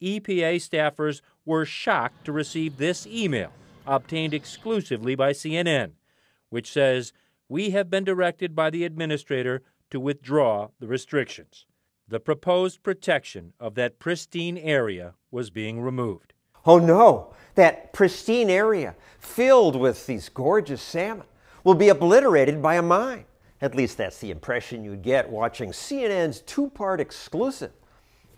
EPA staffers were shocked to receive this email, obtained exclusively by CNN, which says, "We have been directed by the administrator to withdraw the restrictions." The proposed protection of that pristine area was being removed. Oh no, that pristine area filled with these gorgeous salmon will be obliterated by a mine. At least that's the impression you'd get watching CNN's two-part exclusive.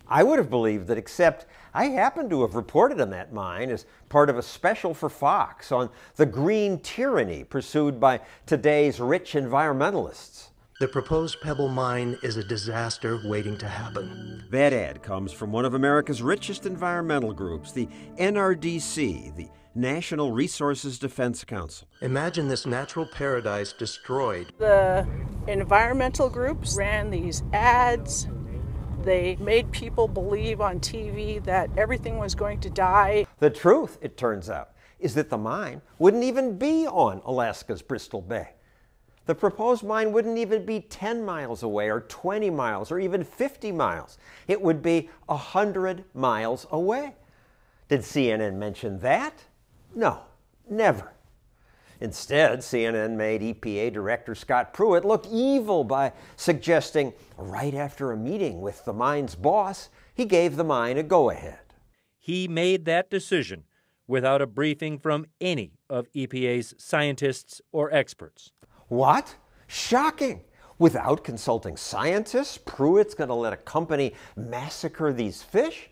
I would have believed that, except I happen to have reported on that mine as part of a special for Fox on the green tyranny pursued by today's rich environmentalists. The proposed Pebble Mine is a disaster waiting to happen. That ad comes from one of America's richest environmental groups, the NRDC, the National Resources Defense Council. Imagine this natural paradise destroyed. The environmental groups ran these ads. They made people believe on TV that everything was going to die. The truth, it turns out, is that the mine wouldn't even be on Alaska's Bristol Bay. The proposed mine wouldn't even be 10 miles away or 20 miles or even 50 miles. It would be 100 miles away. Did CNN mention that? No, never. Instead, CNN made EPA Director Scott Pruitt look evil by suggesting right after a meeting with the mine's boss, he gave the mine a go-ahead. He made that decision without a briefing from any of EPA's scientists or experts. What? Shocking! Without consulting scientists, Pruitt's going to let a company massacre these fish?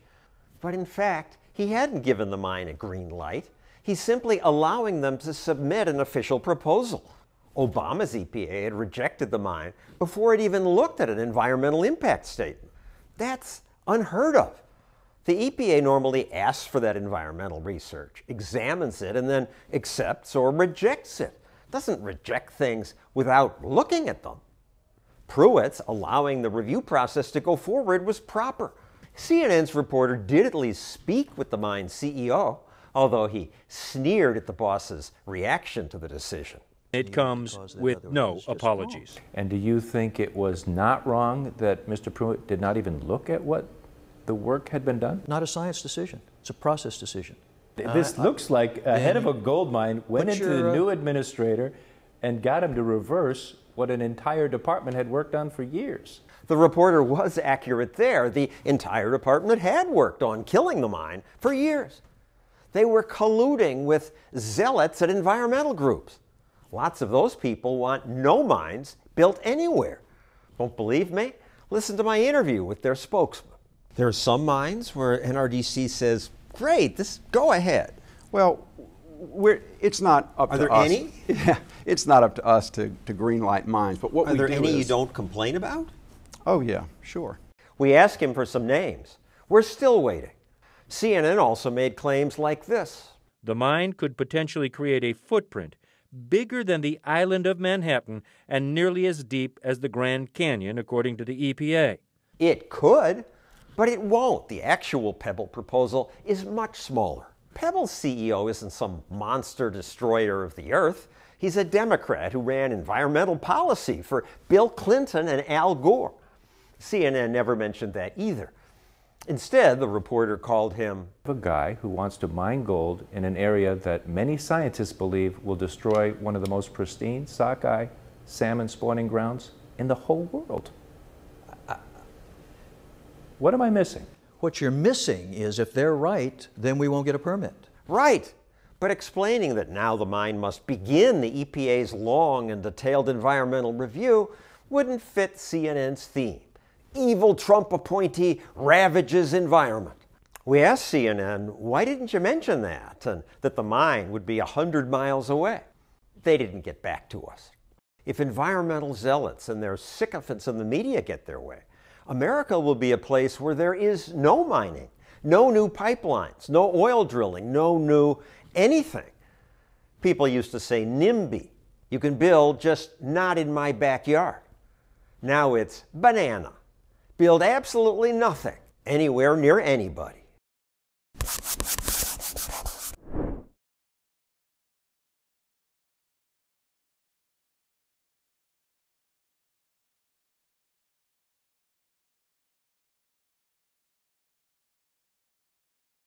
But in fact, he hadn't given the mine a green light. He's simply allowing them to submit an official proposal. Obama's EPA had rejected the mine before it even looked at an environmental impact statement. That's unheard of. The EPA normally asks for that environmental research, examines it, and then accepts or rejects it. Doesn't reject things without looking at them. Pruitt's allowing the review process to go forward was proper. CNN's reporter did at least speak with the mine's CEO, although he sneered at the boss's reaction to the decision. It comes with no apologies. And do you think it was not wrong that Mr. Pruitt did not even look at what the work had been done? Not a science decision. It's a process decision. This looks like a head of a gold mine went into the new administrator and got him to reverse what an entire department had worked on for years. The reporter was accurate there. The entire department had worked on killing the mine for years. They were colluding with zealots at environmental groups. Lots of those people want no mines built anywhere. Don't believe me? Listen to my interview with their spokesman. There are some mines where NRDC says, great, this go ahead. Well, it's not up to us. Are there any? Yeah, it's not up to us to greenlight mines. But what Are there any you don't complain about? Oh yeah, sure. We asked him for some names. We're still waiting. CNN also made claims like this. The mine could potentially create a footprint bigger than the island of Manhattan and nearly as deep as the Grand Canyon, according to the EPA. It could, but it won't. The actual Pebble proposal is much smaller. Pebble's CEO isn't some monster destroyer of the earth. He's a Democrat who ran environmental policy for Bill Clinton and Al Gore. CNN never mentioned that either. Instead, the reporter called him A guy who wants to mine gold in an area that many scientists believe will destroy one of the most pristine sockeye salmon spawning grounds in the whole world. What am I missing? What you're missing is if they're right, then we won't get a permit. right, but explaining that now the mine must begin the EPA's long and detailed environmental review wouldn't fit CNN's theme. Evil Trump appointee ravages environment. We asked CNN, why didn't you mention that, and that the mine would be 100 miles away? They didn't get back to us. If environmental zealots and their sycophants in the media get their way, America will be a place where there is no mining, no new pipelines, no oil drilling, no new anything. People used to say NIMBY. You can build, just not in my backyard. Now it's banana. Build absolutely nothing anywhere near anybody.